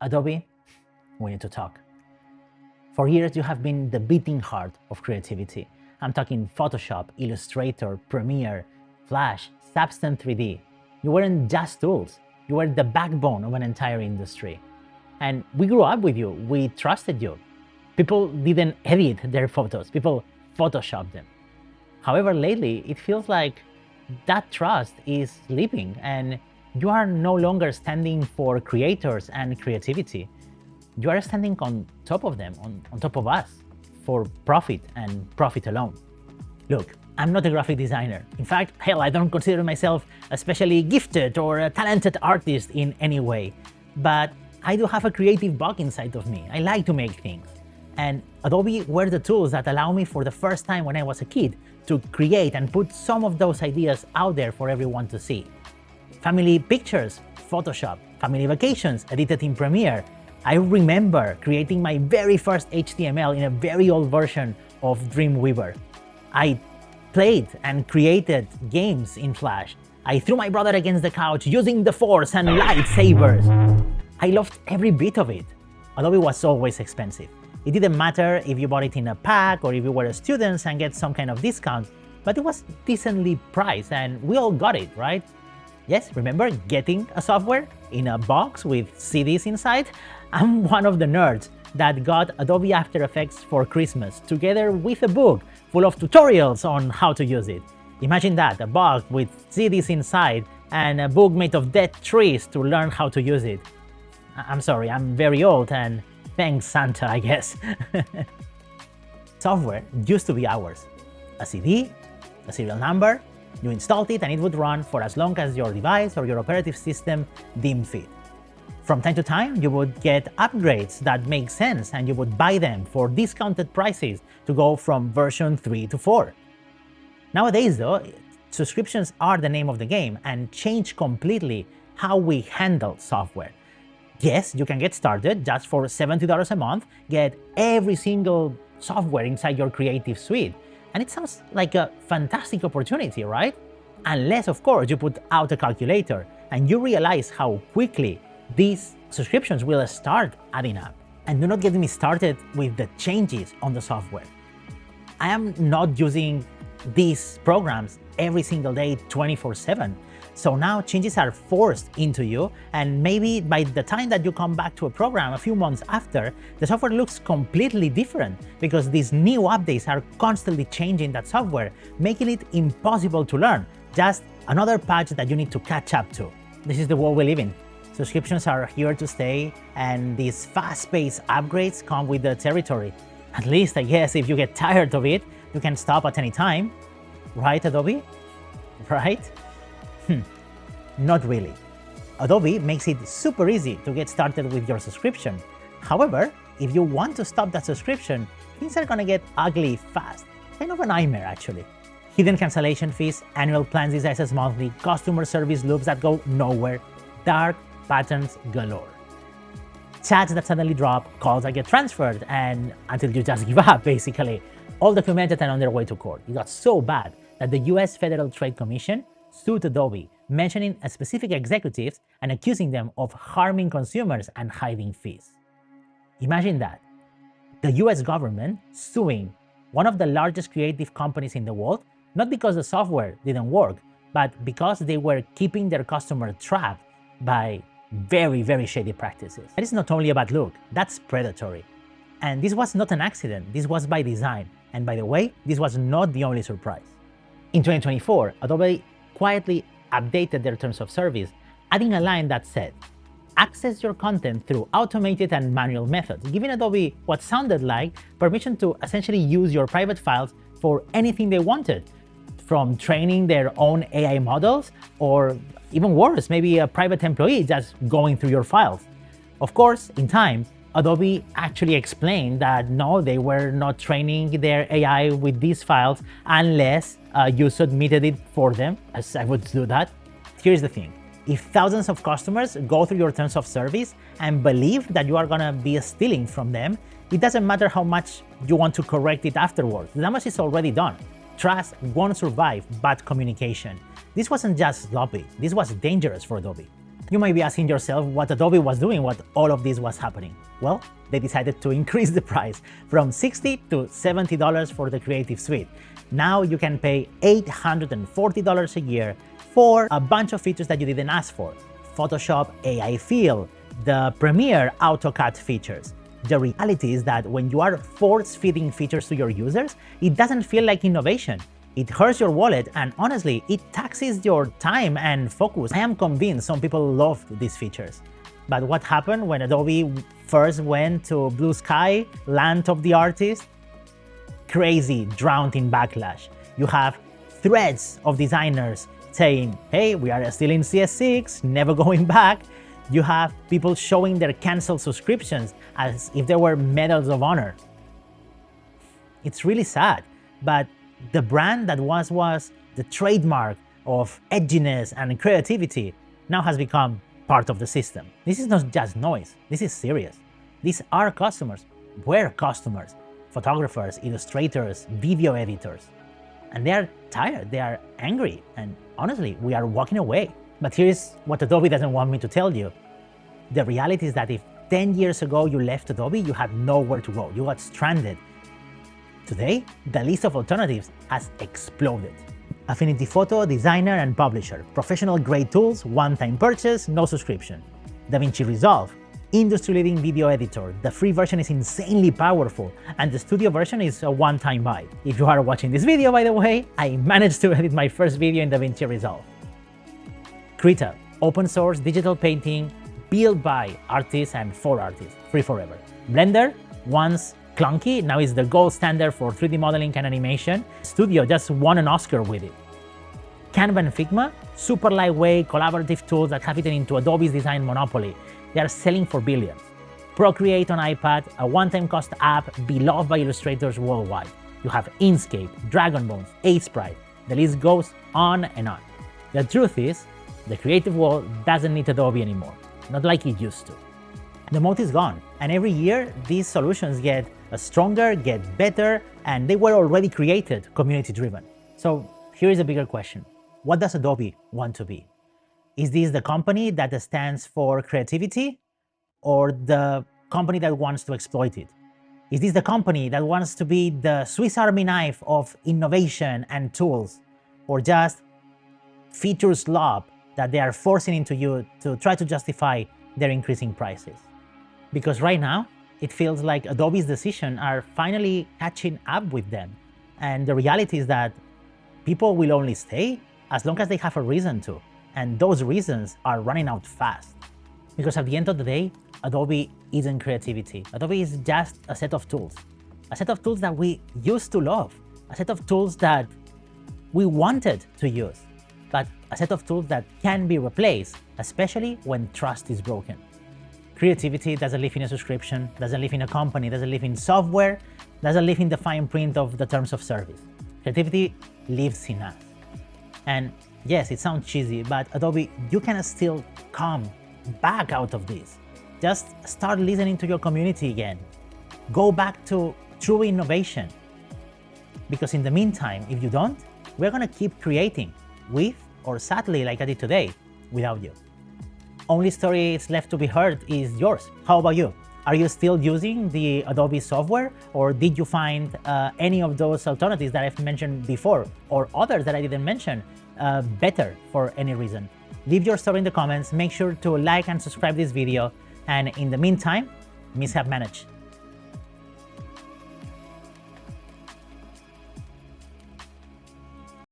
Adobe, we need to talk. For years, you have been the beating heart of creativity. I'm talking Photoshop, Illustrator, Premiere, Flash, Substance 3D. You weren't just tools. You were the backbone of an entire industry. And we grew up with you. We trusted you. People didn't edit their photos. People Photoshopped them. However, lately, it feels like that trust is sleeping and you are no longer standing for creators and creativity. You are standing on top of them, on top of us, for profit and profit alone. Look, I'm not a graphic designer. In fact, hell, I don't consider myself especially gifted or a talented artist in any way. But I do have a creative bug inside of me. I like to make things. And Adobe were the tools that allow me for the first time when I was a kid to create and put some of those ideas out there for everyone to see. Family pictures, Photoshop. Family vacations, edited in Premiere. I remember creating my very first HTML in a very old version of Dreamweaver. I played and created games in Flash. I threw my brother against the couch using the Force and lightsabers. I loved every bit of it. Adobe was always expensive. It didn't matter if you bought it in a pack or if you were a student and get some kind of discount, but it was decently priced and we all got it, right? Yes, remember getting a software in a box with CDs inside? I'm one of the nerds that got Adobe After Effects for Christmas, together with a book full of tutorials on how to use it. Imagine that, a box with CDs inside and a book made of dead trees to learn how to use it. I'm sorry, I'm very old and thanks Santa, I guess. Software used to be ours. A CD, a serial number, you installed it and it would run for as long as your device or your operative system deemed fit. From time to time, you would get upgrades that make sense and you would buy them for discounted prices to go from version 3 to 4. Nowadays though, subscriptions are the name of the game and change completely how we handle software. Yes, you can get started just for $70 a month, get every single software inside your creative suite. And it sounds like a fantastic opportunity, right? Unless, of course, you put out a calculator and you realize how quickly these subscriptions will start adding up. And do not get me started with the changes on the software. I am not using these programs every single day 24/7. So now changes are forced into you, and maybe by the time that you come back to a program a few months after, the software looks completely different because these new updates are constantly changing that software, making it impossible to learn. Just another patch that you need to catch up to. This is the world we live in. Subscriptions are here to stay, and these fast-paced upgrades come with the territory. At least, I guess, if you get tired of it, you can stop at any time. Right, Adobe? Right? Not really. Adobe makes it super easy to get started with your subscription. However, if you want to stop that subscription, things are gonna get ugly fast. Kind of a nightmare, actually. Hidden cancellation fees, annual plans disguised as monthly, customer service loops that go nowhere, dark patterns galore. Chats that suddenly drop, calls that get transferred, and until you just give up, basically. All documented and on their way to court. It got so bad that the US Federal Trade Commission sued Adobe, mentioning specific executives and accusing them of harming consumers and hiding fees. Imagine that. The US government suing one of the largest creative companies in the world, not because the software didn't work, but because they were keeping their customer trapped by very, very shady practices. That is not only a bad look, that's predatory. And this was not an accident, this was by design. And by the way, this was not the only surprise. In 2024, Adobe quietly updated their terms of service, adding a line that said, access your content through automated and manual methods, giving Adobe what sounded like permission to essentially use your private files for anything they wanted, from training their own AI models, or even worse, maybe a private employee just going through your files. Of course, in time, Adobe actually explained that no, they were not training their AI with these files unless you submitted it for them, as I would do that. Here's the thing. If thousands of customers go through your terms of service and believe that you are gonna be stealing from them, it doesn't matter how much you want to correct it afterwards. The damage is already done. Trust won't survive bad communication. This wasn't just sloppy, this was dangerous for Adobe. You might be asking yourself what Adobe was doing when all of this was happening. Well, they decided to increase the price from $60 to $70 for the Creative Suite. Now you can pay $840 a year for a bunch of features that you didn't ask for. Photoshop AI Fill, the Premiere AutoCAD features. The reality is that when you are force-feeding features to your users, it doesn't feel like innovation. It hurts your wallet, and honestly, it taxes your time and focus. I am convinced some people loved these features. But what happened when Adobe first went to blue sky, land of the artist? Crazy, drowned in backlash. You have threads of designers saying, hey, we are still in CS6, never going back. You have people showing their canceled subscriptions as if they were medals of honor. It's really sad, but the brand that once was the trademark of edginess and creativity now has become part of the system. This is not just noise, this is serious. These are customers, were customers, photographers, illustrators, video editors. And they are tired, they are angry, and honestly, we are walking away. But here's what Adobe doesn't want me to tell you. The reality is that if 10 years ago you left Adobe, you had nowhere to go, you got stranded. Today, the list of alternatives has exploded. Affinity Photo, designer and publisher, professional-grade tools, one-time purchase, no subscription. DaVinci Resolve, industry-leading video editor. The free version is insanely powerful, and the studio version is a one-time buy. If you are watching this video, by the way, I managed to edit my first video in DaVinci Resolve. Krita, open-source digital painting, built by artists and for artists, free forever. Blender, once clunky, now is the gold standard for 3D modeling and animation. Studio just won an Oscar with it. Canva and Figma, super lightweight, collaborative tools that have eaten into Adobe's design monopoly. They are selling for billions. Procreate on iPad, a one-time cost app beloved by illustrators worldwide. You have Inkscape, Dragonbones, Sprite. The list goes on and on. The truth is, the creative world doesn't need Adobe anymore, not like it used to. The moat is gone, and every year these solutions get stronger, get better, and they were already created, community-driven. So here is a bigger question. What does Adobe want to be? Is this the company that stands for creativity, or the company that wants to exploit it? Is this the company that wants to be the Swiss Army knife of innovation and tools, or just feature slob that they are forcing into you to try to justify their increasing prices? Because right now, it feels like Adobe's decisions are finally catching up with them. And the reality is that people will only stay as long as they have a reason to. And those reasons are running out fast. Because at the end of the day, Adobe isn't creativity. Adobe is just a set of tools. A set of tools that we used to love. A set of tools that we wanted to use. But a set of tools that can be replaced, especially when trust is broken. Creativity doesn't live in a subscription, doesn't live in a company, doesn't live in software, doesn't live in the fine print of the terms of service. Creativity lives in us. And yes, it sounds cheesy, but Adobe, you can still come back out of this. Just start listening to your community again. Go back to true innovation. Because in the meantime, if you don't, we're gonna keep creating with, or sadly, like I did today, without you. Only story is left to be heard is yours. How about you? Are you still using the Adobe software, or did you find any of those alternatives that I've mentioned before, or others that I didn't mention, better for any reason? Leave your story in the comments, make sure to like and subscribe this video, and in the meantime, mishap managed.